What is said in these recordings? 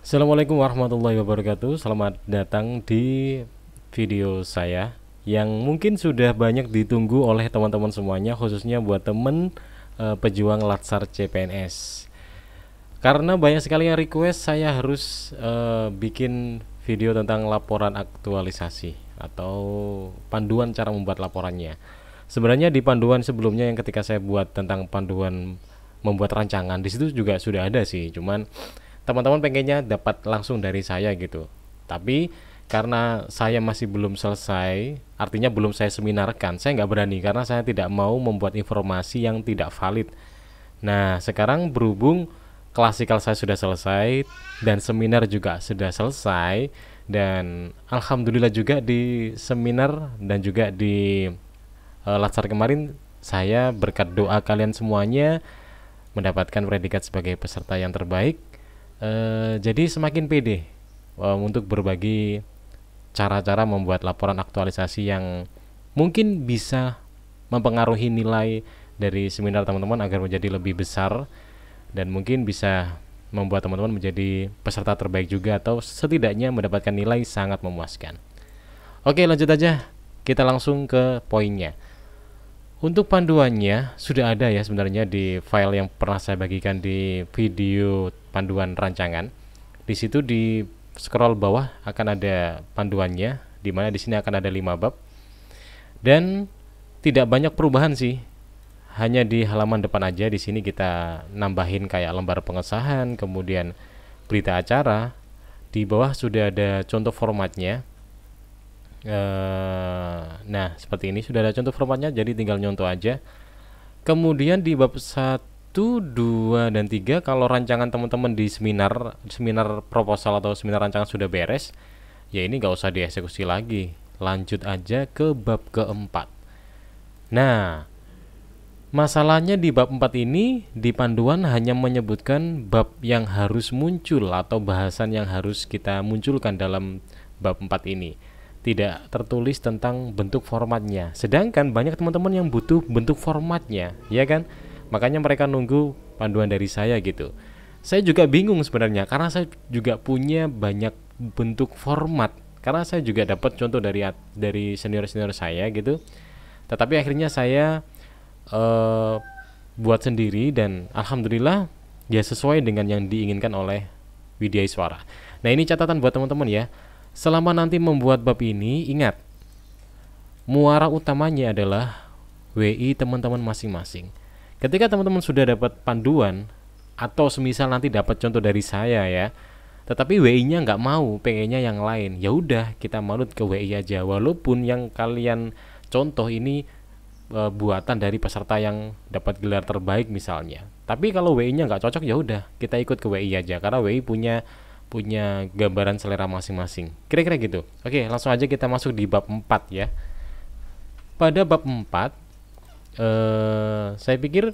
Assalamualaikum warahmatullahi wabarakatuh. Selamat datang di video saya yang mungkin sudah banyak ditunggu oleh teman-teman semuanya, khususnya buat temen pejuang Latsar CPNS. Karena banyak sekali yang request saya harus bikin video tentang laporan aktualisasi atau panduan cara membuat laporannya. Sebenarnya di panduan sebelumnya yang ketika saya buat tentang panduan membuat rancangan, di situ juga sudah ada sih, cuman teman-teman pengennya dapat langsung dari saya gitu. Tapi karena saya masih belum selesai, artinya belum saya seminarkan, saya nggak berani karena saya tidak mau membuat informasi yang tidak valid. Nah, sekarang berhubung klasikal saya sudah selesai dan seminar juga sudah selesai, dan alhamdulillah juga di seminar dan juga di Latsar kemarin saya berkat doa kalian semuanya mendapatkan predikat sebagai peserta yang terbaik. Jadi semakin pede untuk berbagi cara-cara membuat laporan aktualisasi yang mungkin bisa mempengaruhi nilai dari seminar teman-teman agar menjadi lebih besar dan mungkin bisa membuat teman-teman menjadi peserta terbaik juga atau setidaknya mendapatkan nilai sangat memuaskan. Oke, lanjut aja. Kita langsung ke poinnya. Untuk panduannya sudah ada ya sebenarnya di file yang pernah saya bagikan di video panduan rancangan. Di situ di scroll bawah akan ada panduannya, di mana di sini akan ada 5 bab dan tidak banyak perubahan sih. Hanya di halaman depan aja di sini kita nambahin kayak lembar pengesahan, kemudian berita acara. Di bawah sudah ada contoh formatnya. Nah, seperti ini sudah ada contoh formatnya, jadi tinggal nyontoh aja. Kemudian di bab 1, 2, dan 3, kalau rancangan teman-teman di seminar proposal atau seminar rancangan sudah beres, ya ini nggak usah dieksekusi lagi. Lanjut aja ke bab keempat. Nah, masalahnya di bab 4 ini di panduan hanya menyebutkan bab yang harus muncul atau bahasan yang harus kita munculkan dalam bab 4 ini. Tidak tertulis tentang bentuk formatnya. Sedangkan banyak teman-teman yang butuh bentuk formatnya, ya kan? Makanya mereka nunggu panduan dari saya gitu. Saya juga bingung sebenarnya karena saya juga punya banyak bentuk format. Karena saya juga dapat contoh dari senior-senior saya gitu. Tetapi akhirnya saya eh, buat sendiri dan alhamdulillah ya sesuai dengan yang diinginkan oleh Widya Iswara. Nah, ini catatan buat teman-teman ya. Selama nanti membuat bab ini, ingat, muara utamanya adalah WI teman-teman masing-masing. Ketika teman-teman sudah dapat panduan atau semisal nanti dapat contoh dari saya ya, tetapi WI-nya nggak mau, pengennya yang lain, ya udah kita manut ke WI aja. Walaupun yang kalian contoh ini buatan dari peserta yang dapat gelar terbaik misalnya. Tapi kalau WI-nya nggak cocok, ya udah kita ikut ke WI aja karena WI punya punya gambaran selera masing-masing. Kira-kira gitu. Oke, langsung aja kita masuk di bab 4 ya. Pada bab 4 saya pikir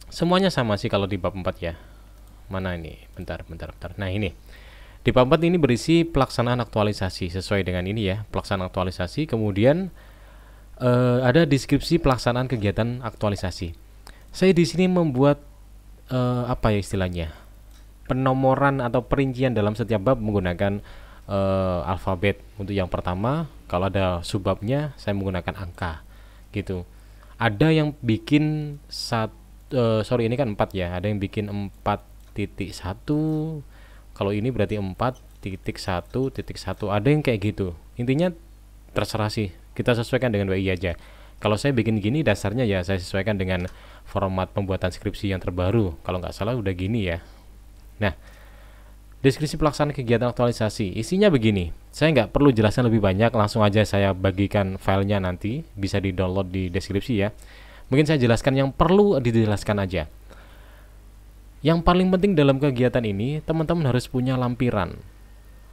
semuanya sama sih kalau di bab 4 ya. Mana ini? Bentar. Nah, ini. Di bab 4 ini berisi pelaksanaan aktualisasi sesuai dengan ini ya, pelaksanaan aktualisasi, kemudian ada deskripsi pelaksanaan kegiatan aktualisasi. Saya di sini membuat apa ya istilahnya? Penomoran atau perincian dalam setiap bab menggunakan alfabet. Untuk yang pertama, kalau ada subbabnya saya menggunakan angka gitu. Ada yang bikin sorry ini kan 4 ya. Ada yang bikin 4.1. Kalau ini berarti 4.1.1. Ada yang kayak gitu. Intinya terserah sih. Kita sesuaikan dengan WI aja. Kalau saya bikin gini dasarnya ya saya sesuaikan dengan format pembuatan skripsi yang terbaru. Kalau nggak salah udah gini ya. Nah, deskripsi pelaksanaan kegiatan aktualisasi isinya begini. Saya nggak perlu jelaskan lebih banyak, langsung aja saya bagikan filenya nanti, bisa di download di deskripsi ya. Mungkin saya jelaskan yang perlu dijelaskan aja. Yang paling penting dalam kegiatan ini, teman-teman harus punya lampiran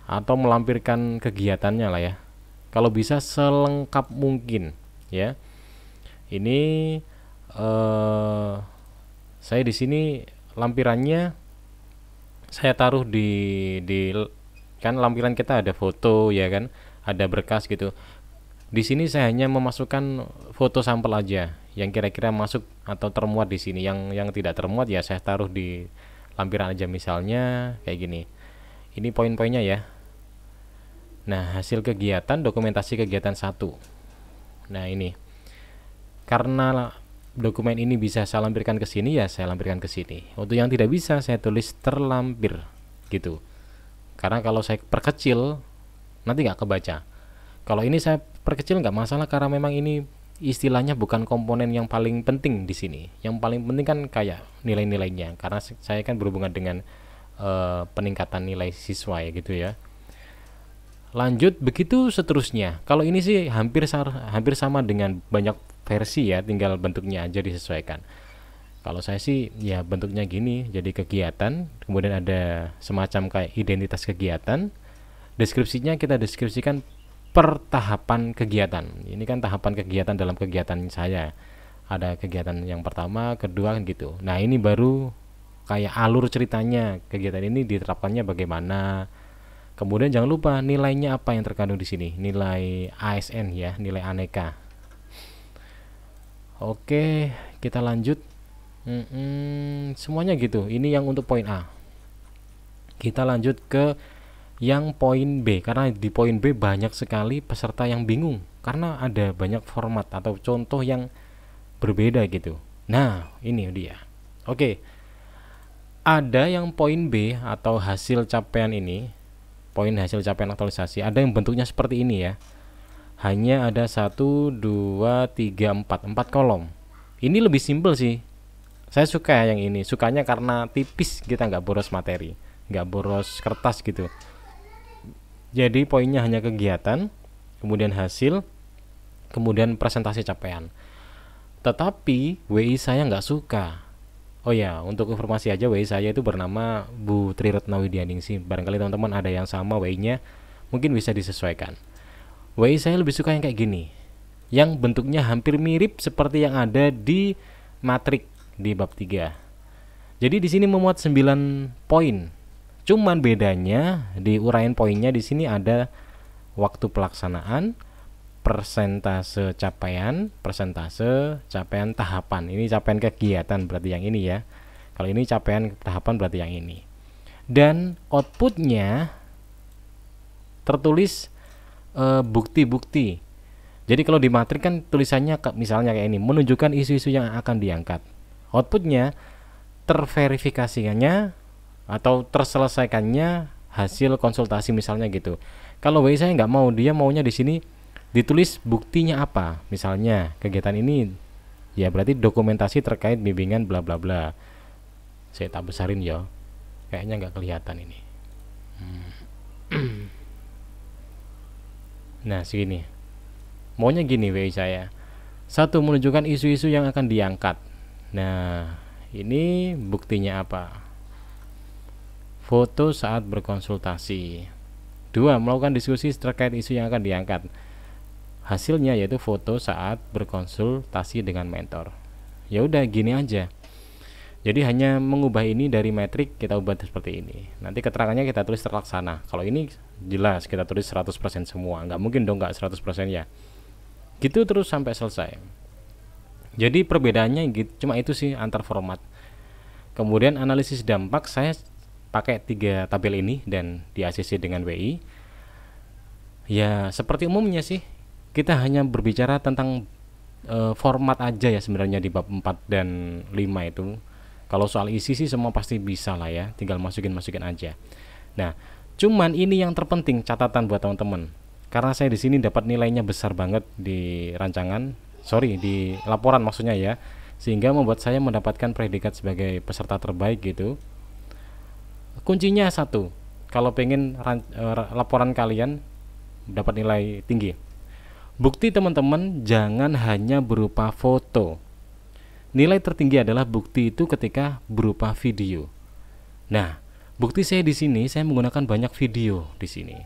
atau melampirkan kegiatannya lah ya. Kalau bisa selengkap mungkin ya. Ini saya di sini lampirannya saya taruh di kan lampiran kita ada foto ya kan, ada berkas gitu. Di sini saya hanya memasukkan foto sampel aja yang kira-kira masuk atau termuat di sini. Yang tidak termuat ya saya taruh di lampiran aja, misalnya kayak gini. Ini poin-poinnya ya. Nah, hasil kegiatan, dokumentasi kegiatan 1. Nah, ini. Karena dokumen ini bisa saya lampirkan ke sini, ya saya lampirkan ke sini. Untuk yang tidak bisa, saya tulis terlampir gitu. Karena kalau saya perkecil nanti nggak kebaca. Kalau ini saya perkecil nggak masalah, karena memang ini istilahnya bukan komponen yang paling penting di sini. Yang paling penting kan kayak nilai-nilainya, karena saya kan berhubungan dengan peningkatan nilai siswa ya gitu ya. Lanjut begitu seterusnya. Kalau ini sih hampir sama dengan banyak versi ya, tinggal bentuknya aja disesuaikan. Kalau saya sih ya bentuknya gini, jadi kegiatan, kemudian ada semacam kayak identitas kegiatan. Deskripsinya kita deskripsikan per tahapan kegiatan. Ini kan tahapan kegiatan dalam kegiatan saya. Ada kegiatan yang pertama, kedua kan gitu. Nah, ini baru kayak alur ceritanya. Kegiatan ini diterapkannya bagaimana. Kemudian jangan lupa nilainya apa yang terkandung di sini. Nilai ASN ya, nilai aneka. Oke, kita lanjut. Semuanya gitu. Ini yang untuk poin A. Kita lanjut ke yang poin B, karena di poin B banyak sekali peserta yang bingung karena ada banyak format atau contoh yang berbeda gitu. Nah, ini dia. Oke. Ada yang poin B atau hasil capaian ini, poin hasil capaian aktualisasi, ada yang bentuknya seperti ini ya. Hanya ada 1, 2, 3, 4 kolom. Ini lebih simpel sih. Saya suka yang ini. Sukanya karena tipis, kita nggak boros materi, nggak boros kertas gitu. Jadi poinnya hanya kegiatan, kemudian hasil, kemudian presentasi capaian. Tetapi WI saya nggak suka. Oh ya, untuk informasi aja, WI saya itu bernama Bu Tri Retnawidianingsih. Barangkali teman-teman ada yang sama WI-nya, mungkin bisa disesuaikan. WI saya lebih suka yang kayak gini, yang bentuknya hampir mirip seperti yang ada di matrik di bab 3. Jadi di sini memuat 9 poin. Cuman bedanya di uraian poinnya di sini ada waktu pelaksanaan, persentase capaian tahapan. Ini capaian kegiatan berarti yang ini ya. Kalau ini capaian tahapan berarti yang ini. Dan outputnya tertulis bukti-bukti. Jadi kalau di matrik kan tulisannya misalnya kayak ini, menunjukkan isu-isu yang akan diangkat. Outputnya terverifikasikannya atau terselesaikannya hasil konsultasi misalnya gitu. Kalau WI saya nggak mau, dia maunya di sini ditulis buktinya apa. Misalnya kegiatan ini ya berarti dokumentasi terkait bimbingan bla bla bla. Saya tak besarin ya, kayaknya nggak kelihatan ini. Nah segini, maunya gini WI saya. 1, menunjukkan isu-isu yang akan diangkat. Nah ini buktinya apa? Foto saat berkonsultasi. 2, melakukan diskusi terkait isu yang akan diangkat. Hasilnya yaitu foto saat berkonsultasi dengan mentor. Ya udah gini aja. Jadi hanya mengubah ini dari metrik kita ubah seperti ini. Nanti keterangannya kita tulis terlaksana. Kalau ini jelas kita tulis 100% semua. Nggak mungkin dong nggak 100% ya. Gitu terus sampai selesai. Jadi perbedaannya gitu, cuma itu sih antar format. Kemudian analisis dampak saya pakai 3 tabel ini dan di ACC dengan WI. Ya seperti umumnya sih, kita hanya berbicara tentang format aja ya sebenarnya di bab 4 dan 5 itu. Kalau soal isi sih semua pasti bisa lah ya, tinggal masukin aja. Nah, cuman ini yang terpenting catatan buat teman-teman. Karena saya di sini dapat nilainya besar banget di di laporan maksudnya ya, sehingga membuat saya mendapatkan predikat sebagai peserta terbaik gitu. Kuncinya 1, kalau pengen laporan kalian dapat nilai tinggi, bukti teman-teman jangan hanya berupa foto. Nilai tertinggi adalah bukti itu ketika berupa video. Nah, bukti saya di sini saya menggunakan banyak video di sini.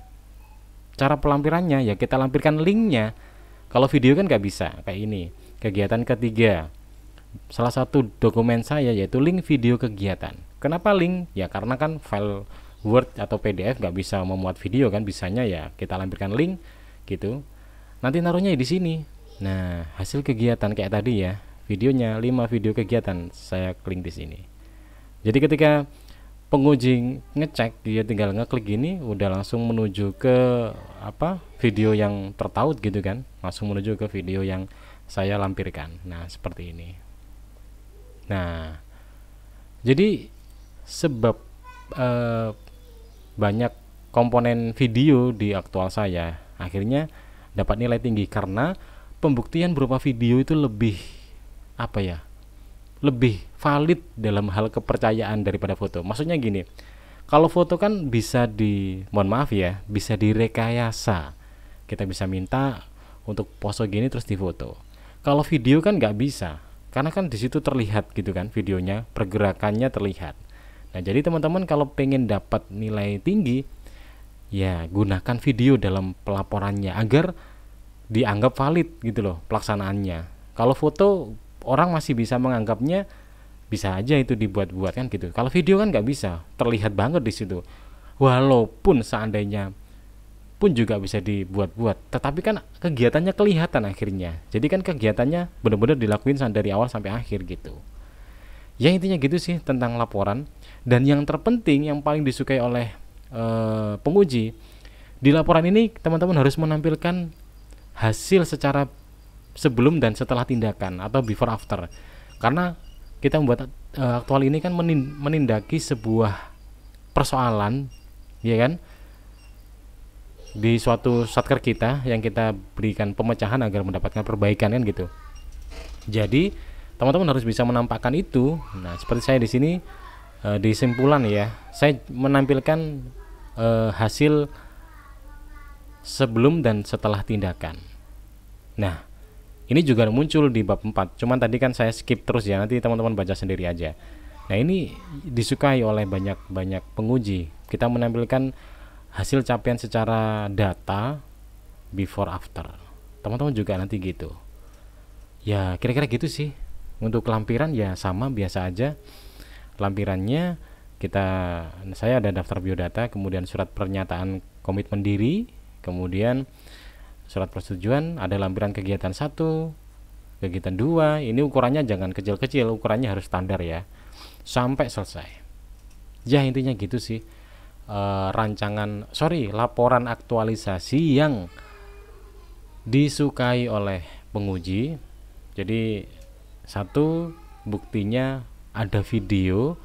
Cara pelampirannya ya kita lampirkan linknya. Kalau video kan nggak bisa kayak ini. Kegiatan ketiga, salah satu dokumen saya yaitu link video kegiatan. Kenapa link? Ya karena kan file Word atau PDF nggak bisa memuat video kan, bisanya ya kita lampirkan link gitu. Nanti naruhnya di sini. Nah, hasil kegiatan kayak tadi ya, videonya 5 video kegiatan saya klik di sini. Jadi ketika penguji ngecek, dia tinggal ngeklik gini udah langsung menuju ke video yang tertaut gitu kan, langsung menuju ke video yang saya lampirkan. Nah seperti ini. Nah jadi sebab banyak komponen video di aktual saya akhirnya dapat nilai tinggi karena pembuktian berupa video itu lebih lebih valid dalam hal kepercayaan daripada foto. Maksudnya gini, kalau foto kan bisa mohon maaf ya, bisa direkayasa. Kita bisa minta untuk pose gini terus difoto. Kalau video kan nggak bisa, karena kan di situ terlihat gitu kan videonya, pergerakannya terlihat. Nah jadi teman-teman kalau pengen dapat nilai tinggi, ya gunakan video dalam pelaporannya agar dianggap valid gitu loh pelaksanaannya. Kalau foto orang masih bisa menganggapnya bisa aja itu dibuat-buat kan gitu. Kalau video kan nggak bisa, terlihat banget di situ. Walaupun seandainya pun juga bisa dibuat-buat, tetapi kan kegiatannya kelihatan akhirnya. Jadi kan kegiatannya benar-benar dilakuin dari awal sampai akhir gitu. Ya intinya gitu sih tentang laporan. Dan yang terpenting, yang paling disukai oleh penguji di laporan ini, teman-teman harus menampilkan hasil secara sebelum dan setelah tindakan atau before after. Karena kita membuat aktual ini kan menindaki sebuah persoalan, ya kan, di suatu satker kita yang kita berikan pemecahan agar mendapatkan perbaikan kan gitu. Jadi teman-teman harus bisa menampakkan itu. Nah seperti saya di sini di simpulan ya, saya menampilkan hasil sebelum dan setelah tindakan. Nah ini juga muncul di bab 4, cuman tadi kan saya skip terus ya, nanti teman-teman baca sendiri aja. Nah ini disukai oleh banyak penguji. Kita menampilkan hasil capaian secara data before after. Teman-teman juga nanti gitu. Ya kira-kira gitu sih. Untuk lampiran ya sama biasa aja. Lampirannya saya ada daftar biodata, kemudian surat pernyataan komitmen diri, kemudian surat persetujuan, ada lampiran kegiatan 1, kegiatan 2. Ini ukurannya jangan kecil-kecil, ukurannya harus standar ya, sampai selesai. Ya intinya gitu sih. Laporan aktualisasi yang disukai oleh penguji. Jadi 1, buktinya ada video,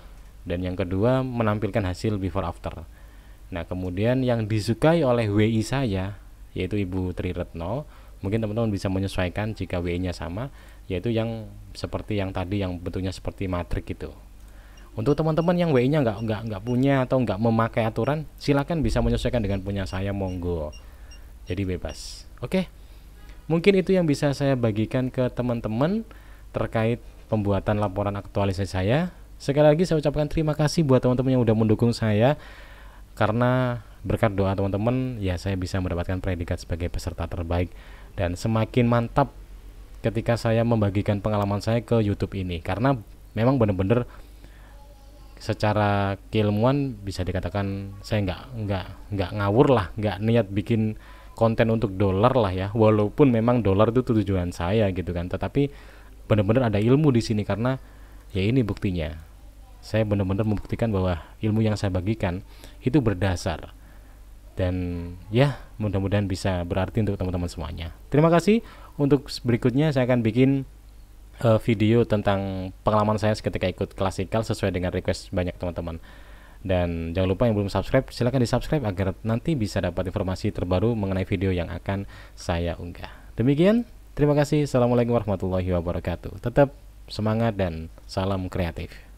dan yang kedua menampilkan hasil before after. Nah kemudian yang disukai oleh WI saya, yaitu Ibu Tri Retno, mungkin teman-teman bisa menyesuaikan jika WI-nya sama, yaitu yang seperti yang tadi, yang bentuknya seperti matrik gitu. Untuk teman-teman yang WI-nya nggak punya atau nggak memakai aturan, silakan bisa menyesuaikan dengan punya saya, monggo. Jadi bebas. Oke, mungkin itu yang bisa saya bagikan ke teman-teman terkait pembuatan laporan aktualisasi saya. Sekali lagi saya ucapkan terima kasih buat teman-teman yang udah mendukung saya, karena berkat doa teman-teman ya saya bisa mendapatkan predikat sebagai peserta terbaik, dan semakin mantap ketika saya membagikan pengalaman saya ke YouTube ini, karena memang benar-benar secara keilmuan bisa dikatakan saya nggak ngawur lah, nggak niat bikin konten untuk dolar lah ya, walaupun memang dolar itu tujuan saya gitu kan, tetapi benar-benar ada ilmu di sini, karena ya ini buktinya. Saya benar-benar membuktikan bahwa ilmu yang saya bagikan itu berdasar. Dan ya mudah-mudahan bisa berarti untuk teman-teman semuanya. Terima kasih. Untuk berikutnya saya akan bikin video tentang pengalaman saya ketika ikut klasikal sesuai dengan request banyak teman-teman. Dan jangan lupa yang belum subscribe, silahkan di subscribe agar nanti bisa dapat informasi terbaru mengenai video yang akan saya unggah. Demikian, terima kasih. Assalamualaikum warahmatullahi wabarakatuh. Tetap semangat dan salam kreatif.